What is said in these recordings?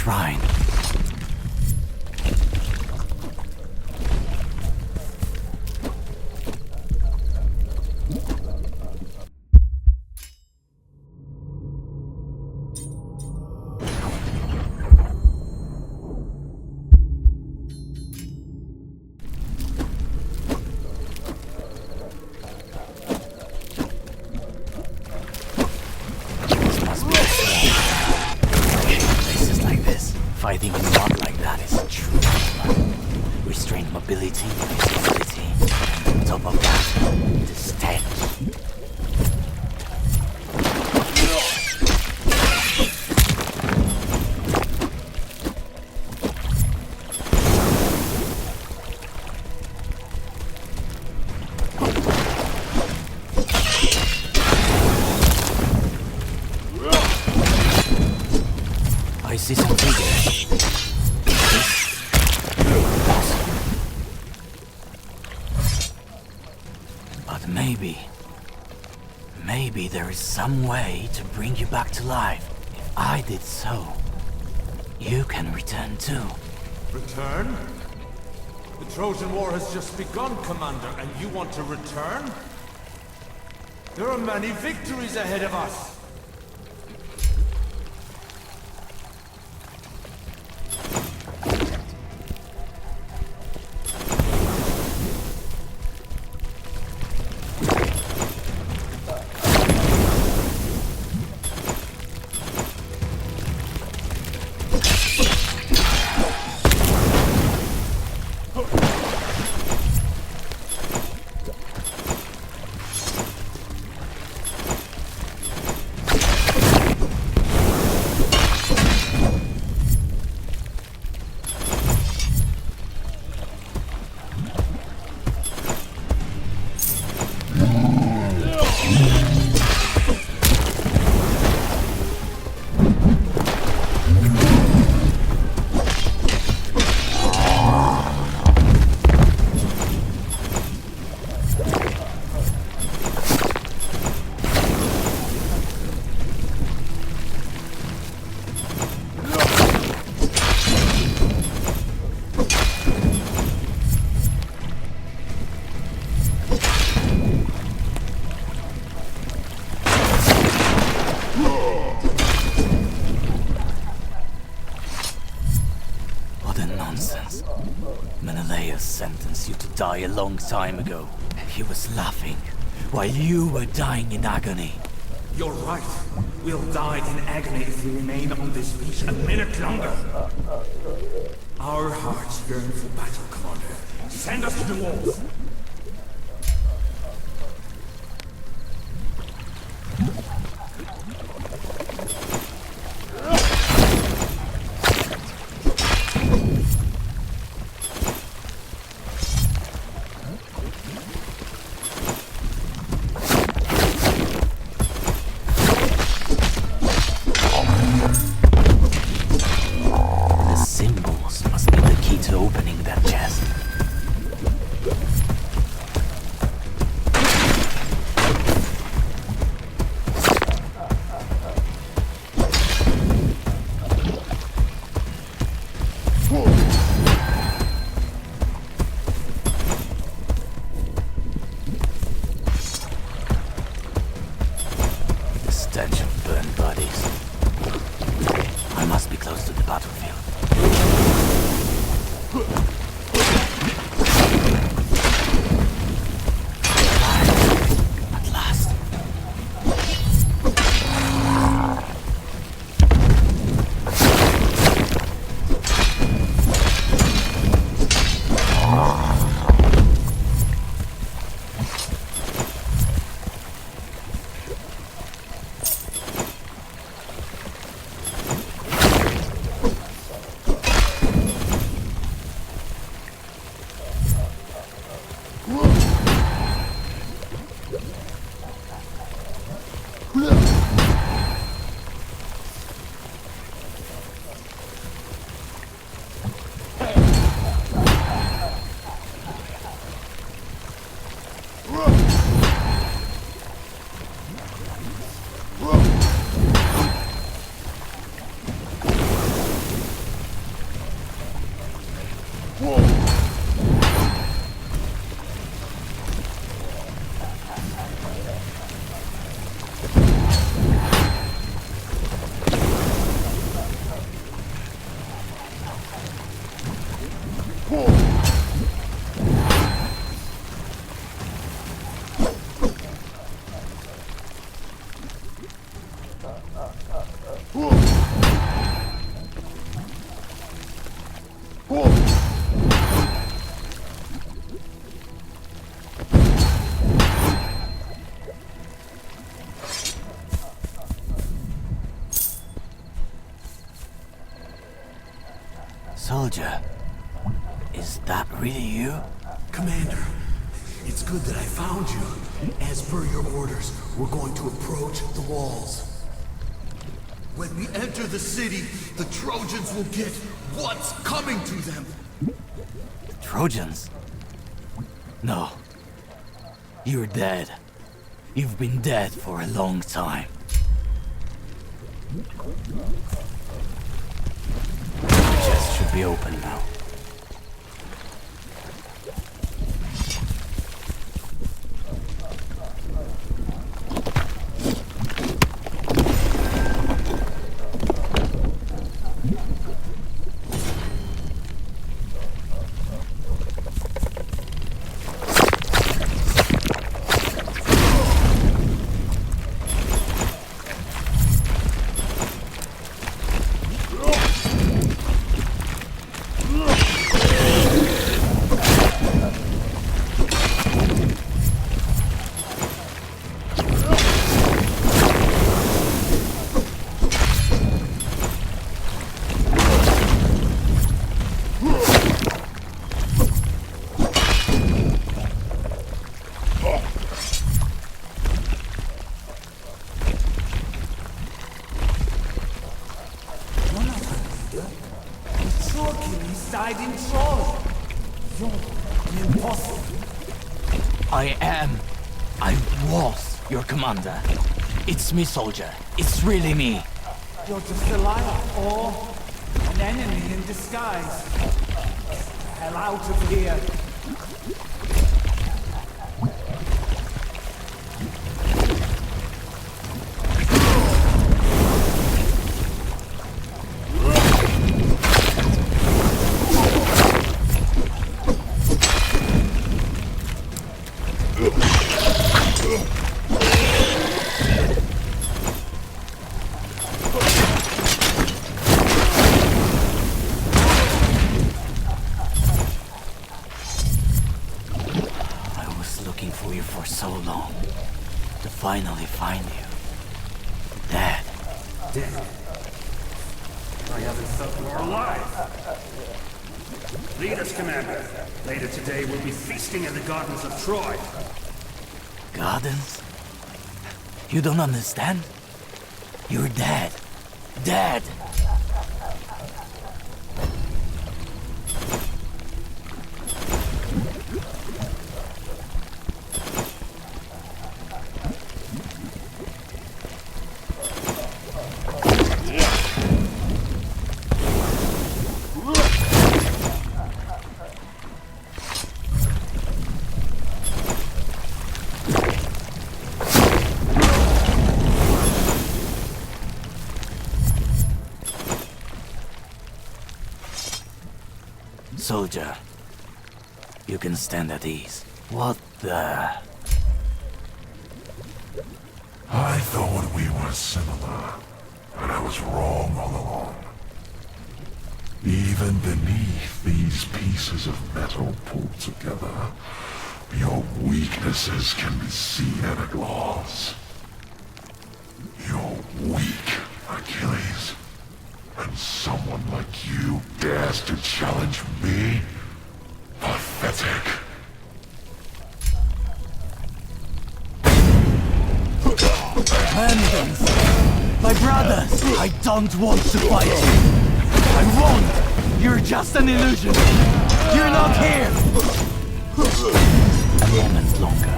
shrine. Fighting in mud like that is true. Restrained mobility, flexibility. On top of that, the stench. I see some figures. But maybe there is some way to bring you back to life. If I did so, you can return too. Return? The Trojan War has just begun, Commander, and you want to return? There are many victories ahead of us. Sentenced you to die a long time ago. He was laughing while you were dying in agony. You're right. We'll die in agony if we remain on this beach a minute longer. Our hearts yearn for battle, Commander. Send us to the walls. Opening that chest. Soldier, is that really you? Commander, it's good that I found you. As per your orders, we're going to approach the walls. When we enter the city, the Trojans will get what's coming to them. The Trojans? No. You're dead. You've been dead for a long time. The chest should be open now. Achilles died in Troy. You're impossible. I was your commander. It's me, soldier. It's really me. You're just a liar, or an enemy in disguise. Get the hell out of here. For so long, to finally find you. Dead. Dead? I haven't felt more alive. Lead us, Commander. Later today we'll be feasting in the gardens of Troy. Gardens? You don't understand? You're dead. Dead! Soldier, you can stand at ease. What the... I thought we were similar, but I was wrong all along. Even beneath these pieces of metal pulled together, your weaknesses can be seen at a glance. You're weak, Achilles. And someone like you dares to challenge me? Pathetic. Mansions! My brothers! I don't want to fight you! I won't! You're just an illusion! You're not here! A moment longer.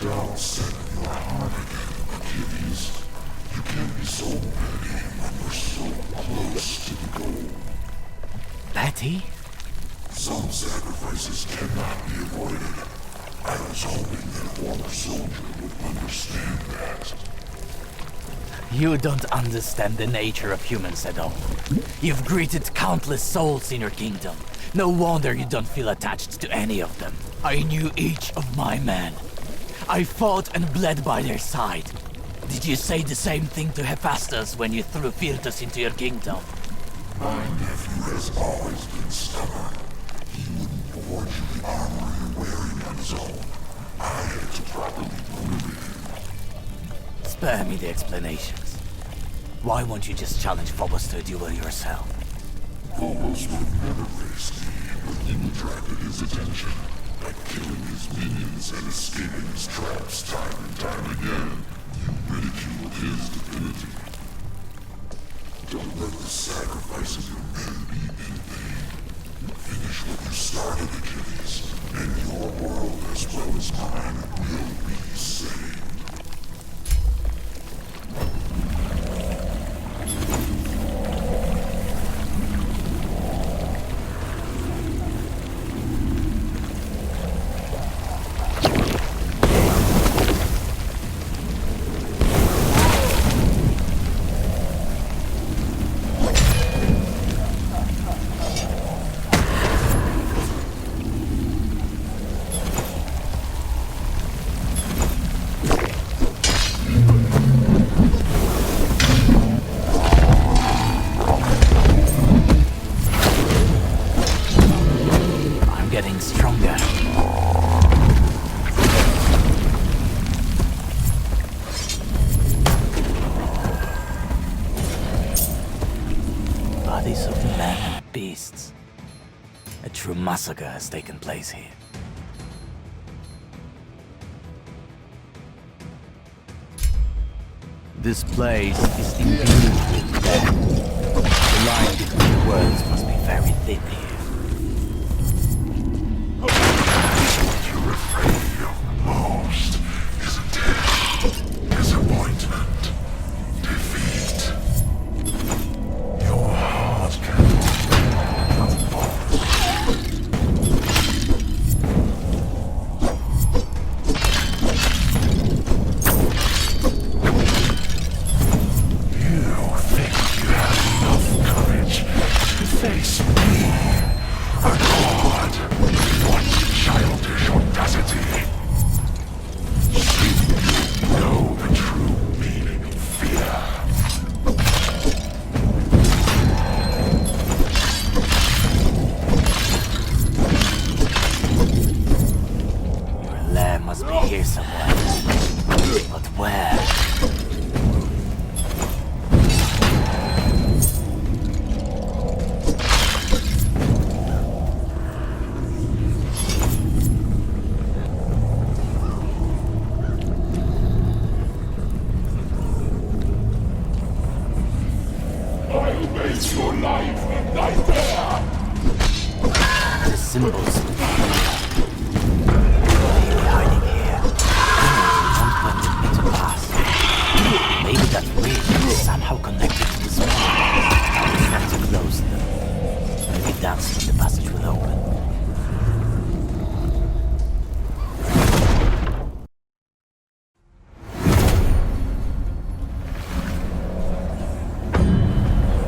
Down set in your heart again, Achilles. You can't be so petty when we're so close to the goal. Betty? Some sacrifices cannot be avoided. I was hoping that a former soldier would understand that. You don't understand the nature of humans at all. You've greeted countless souls in your kingdom. No wonder you don't feel attached to any of them. I knew each of my men. I fought and bled by their side. Did you say the same thing to Hephaestus when you threw Phyrtus into your kingdom? My nephew has always been stubborn. He wouldn't forge you the armor you're wearing on his own. I had to properly groom him. Spare me the explanations. Why won't you just challenge Phobos to a duel yourself? Fobos would have never faced me, but you attracted his attention by killing his minions and escaping his traps time and time again. You ridiculed his divinity. Don't let the sacrifice of your men be in vain. Finish what you started, Achilles, and your world as well as mine will be saved. Getting stronger. Bodies of men and beasts. A true massacre has taken place here. This place is imbued with death. The line between worlds must be very thin here. You're afraid of most is death, disappointment, defeat. Your heart cannot bear the false. You think you have enough courage to face me, a god? What childish audacity! Soon you'll know the true meaning of fear. Your lair must be here somewhere. But where? I'll make your life a nightmare! The symbols. Maybe hiding here. Don't permit me to pass. Maybe that bridge is somehow connected to this wall. I try to close them. Maybe that's when the passage will open.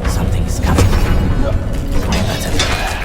Something is coming. I better be there.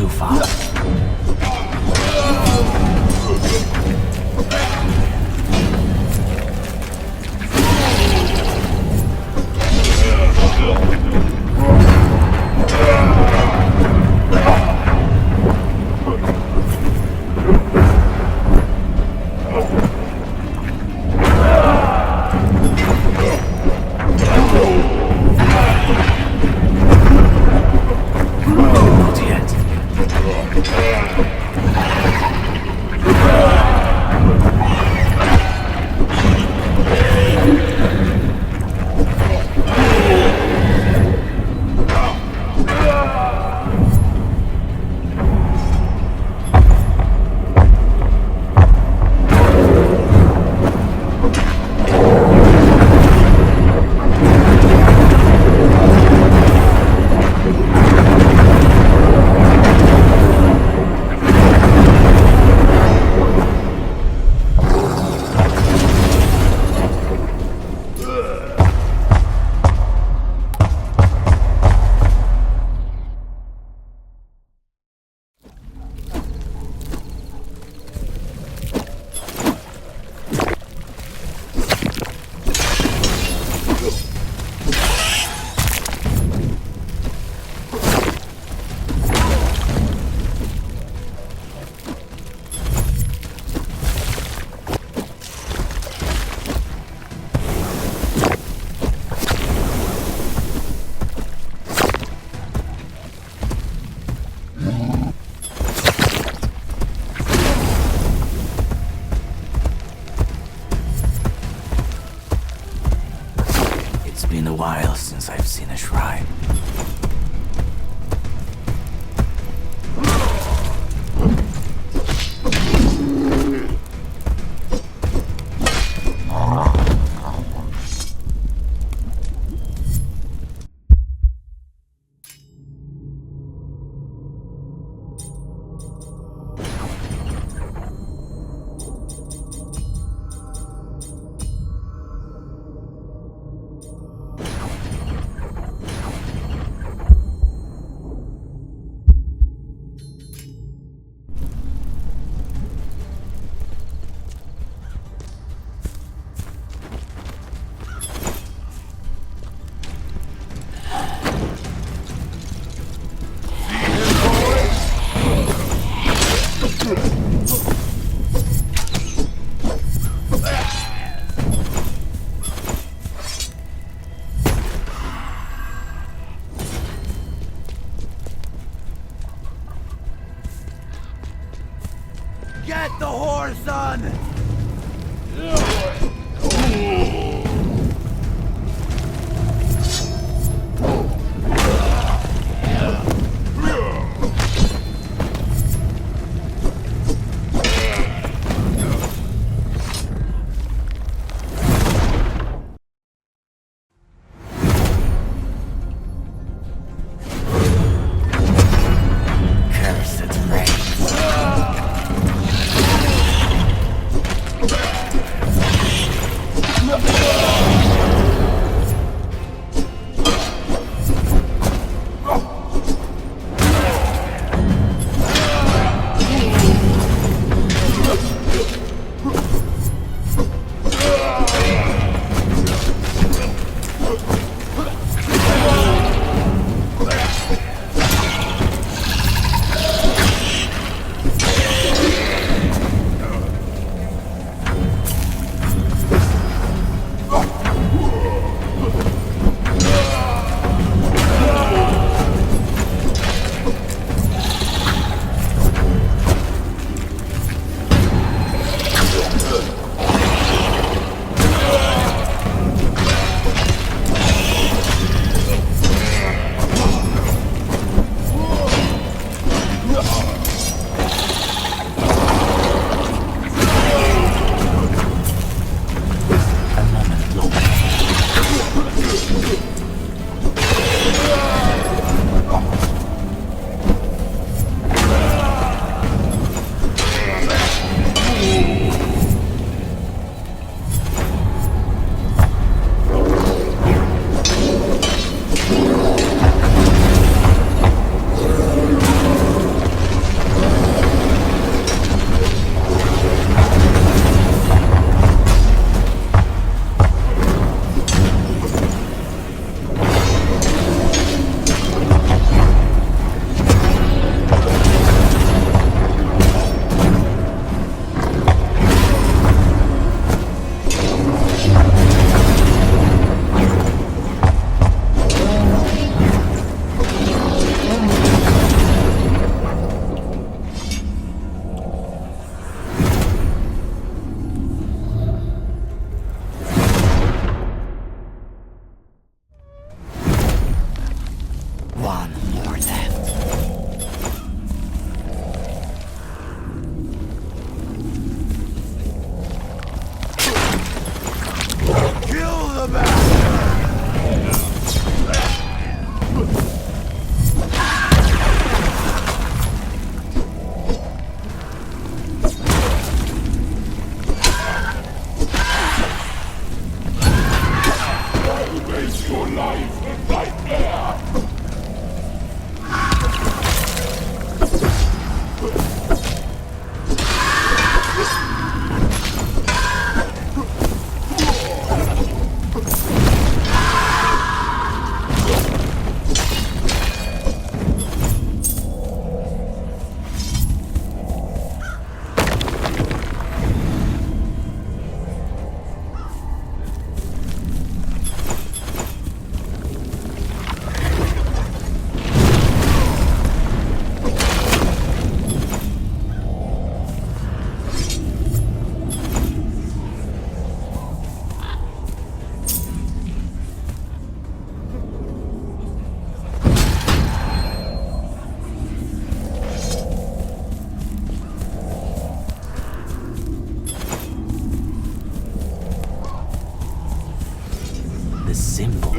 too far. Not yet. It's been a while since I've seen a shrine. Get the horse on! Cursed rain.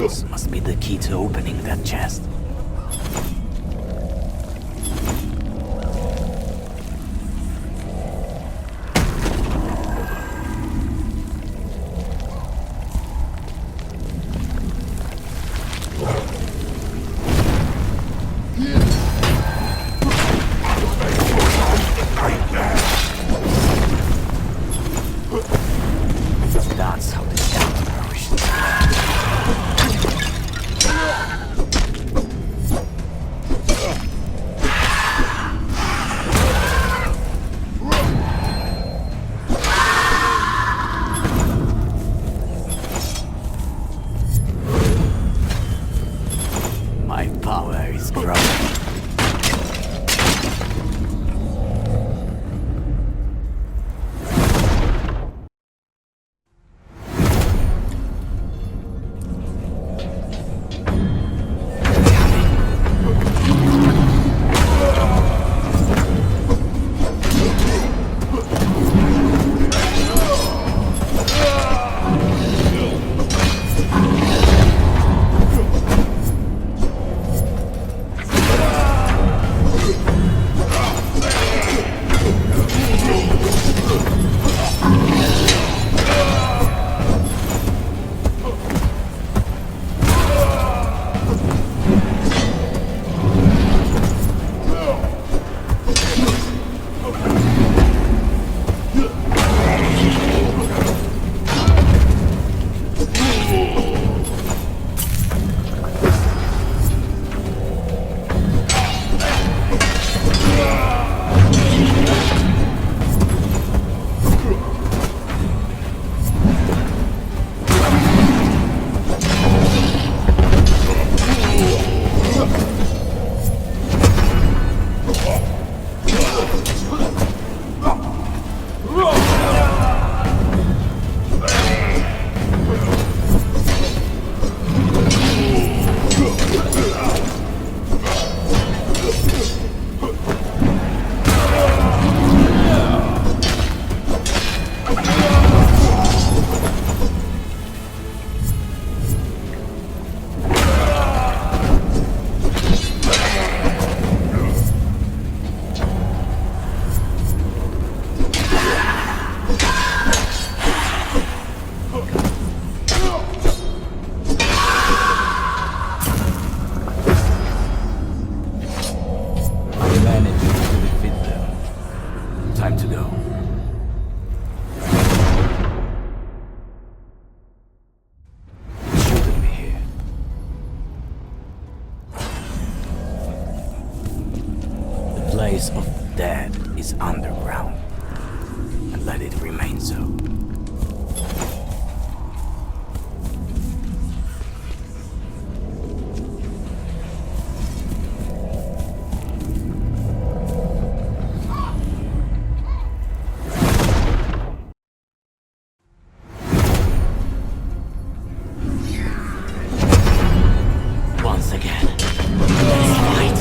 Fobos must be the key to opening that chest. That's how the shadow nourishes the land. My power is growing. Time to go. It shouldn't be here. The place of the dead is underground, and let it remain so. Once again, let's fight.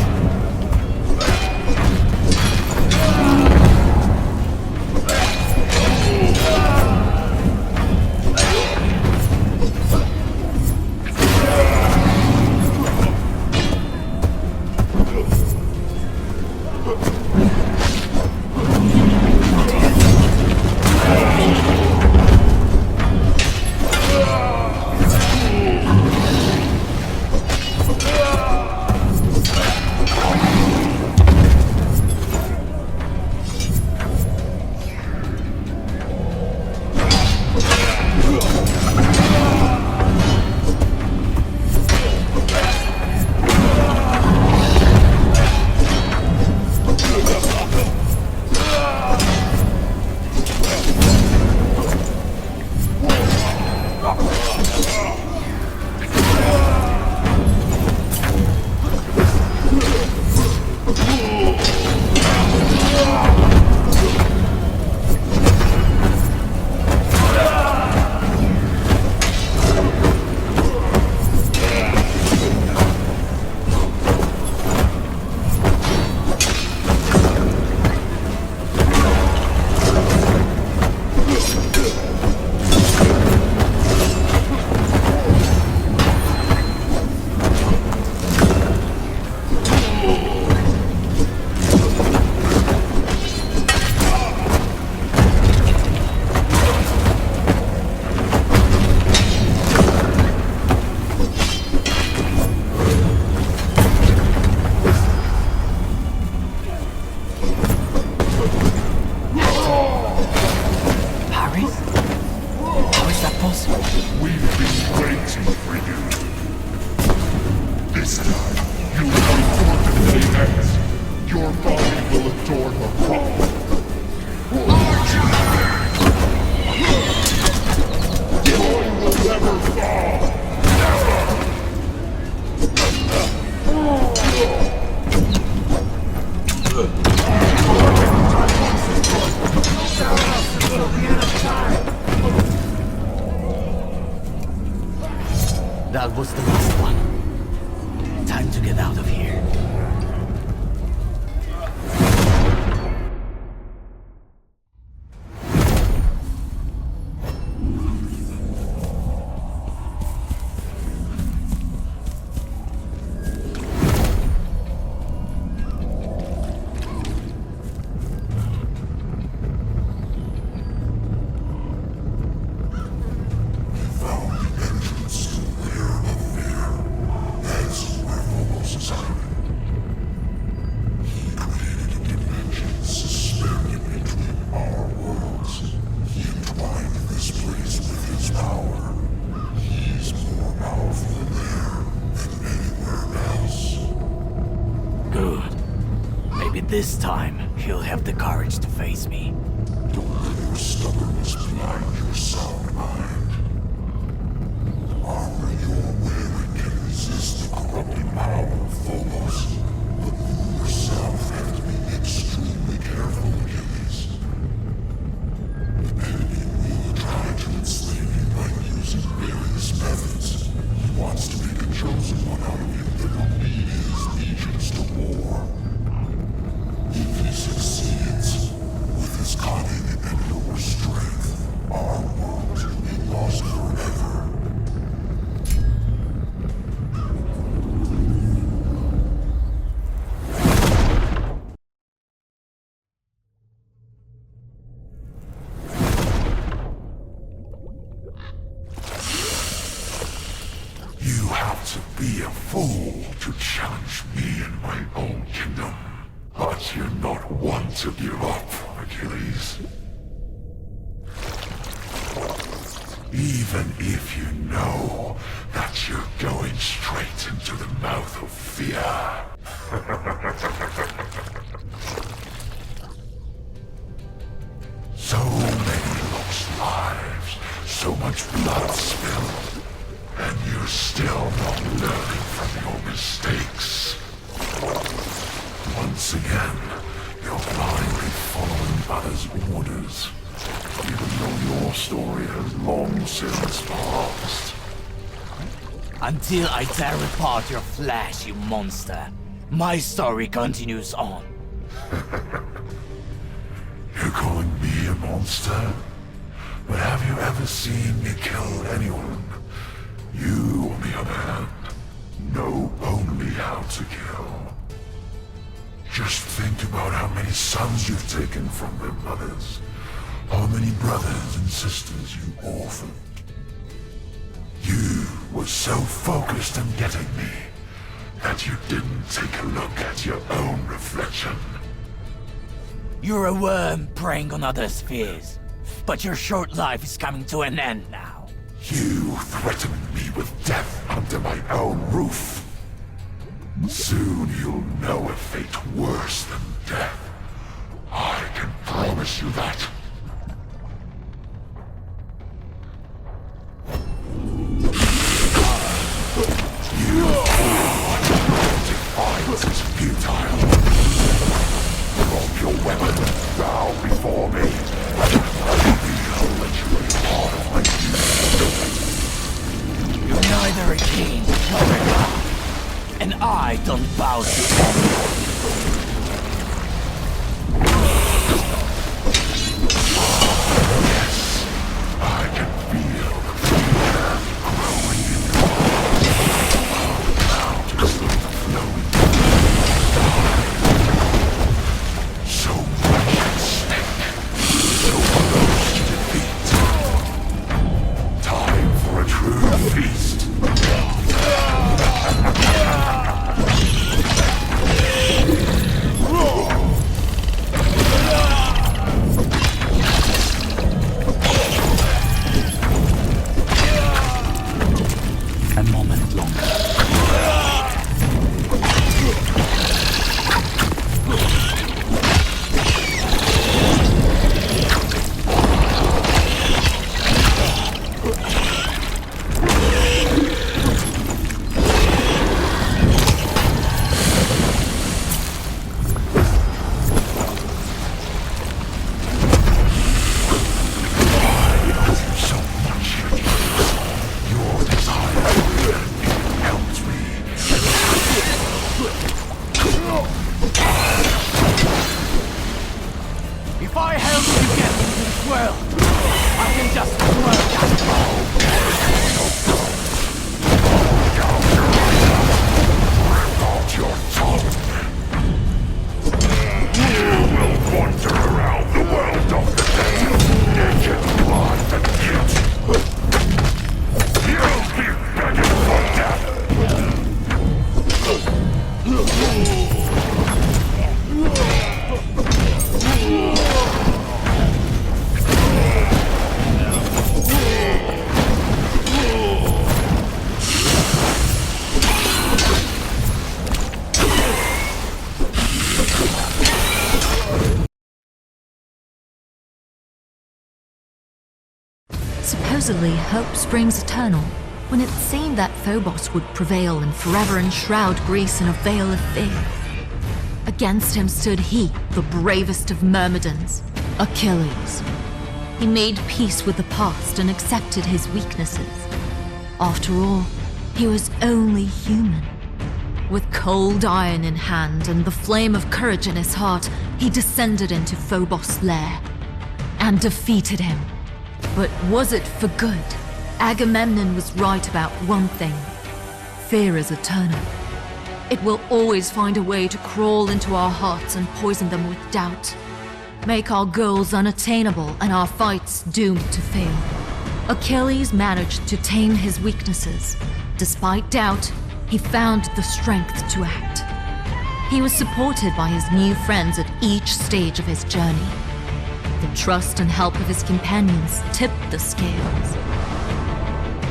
will adore the fall. Joy will never fall. That was the last one. Time to get out of here. This time, he'll have the courage to face me. Don't let your stubbornness blind your sound mind. The armor you're wearing can resist the corrupting power of Phobos, but you yourself have to be extremely careful, Achilles. The enemy will try to enslave you by using various methods. He wants to make a chosen one out of you that will lead his legions to war. If he succeeds, with his cunning and your strength, our world will be lost forever. You have to be a fool to challenge me in my own kingdom. But you're not one to give up, Achilles. Even if you know that you're going straight into the mouth of fear. So many lost lives, so much blood spilled, and you're still not learning from your mistakes. Once again, you're blindly following others' orders, even though your story has long since passed. Until I tear apart your flesh, you monster, my story continues on. You're calling me a monster? But have you ever seen me kill anyone? You, on the other hand, know only how to kill. Just think about how many sons you've taken from their mothers. How many brothers and sisters you orphaned. You were so focused on getting me that you didn't take a look at your own reflection. You're a worm preying on others' fears, but your short life is coming to an end now. You threatened me with death under my own roof. Soon you'll know a fate worse than death. I can promise you that. You defiance is futile. Drop your weapon, bow before me. Reveal that you are part of my future. You're neither a king nor a god. And I don't bow to anyone. If I help you get into this world, I can just work Hold your tongue. You will wander around the world of the dead, naked, blind, and guilty. You'll be begging for death. Supposedly, hope springs eternal. When it seemed that Phobos would prevail and forever enshroud Greece in a veil of fear. Against him stood he, the bravest of Myrmidons, Achilles. He made peace with the past and accepted his weaknesses. After all, he was only human. With cold iron in hand and the flame of courage in his heart, he descended into Phobos' lair and defeated him. But was it for good? Agamemnon was right about one thing. Fear is eternal. It will always find a way to crawl into our hearts and poison them with doubt. Make our goals unattainable and our fights doomed to fail. Achilles managed to tame his weaknesses. Despite doubt, he found the strength to act. He was supported by his new friends at each stage of his journey. The trust and help of his companions tipped the scales.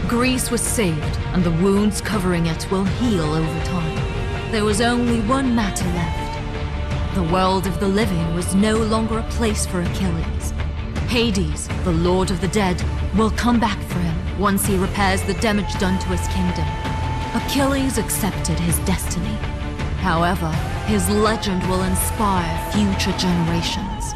Greece was saved, and the wounds covering it will heal over time. There was only one matter left. The world of the living was no longer a place for Achilles. Hades, the lord of the dead, will come back for him once he repairs the damage done to his kingdom. Achilles accepted his destiny. However, his legend will inspire future generations.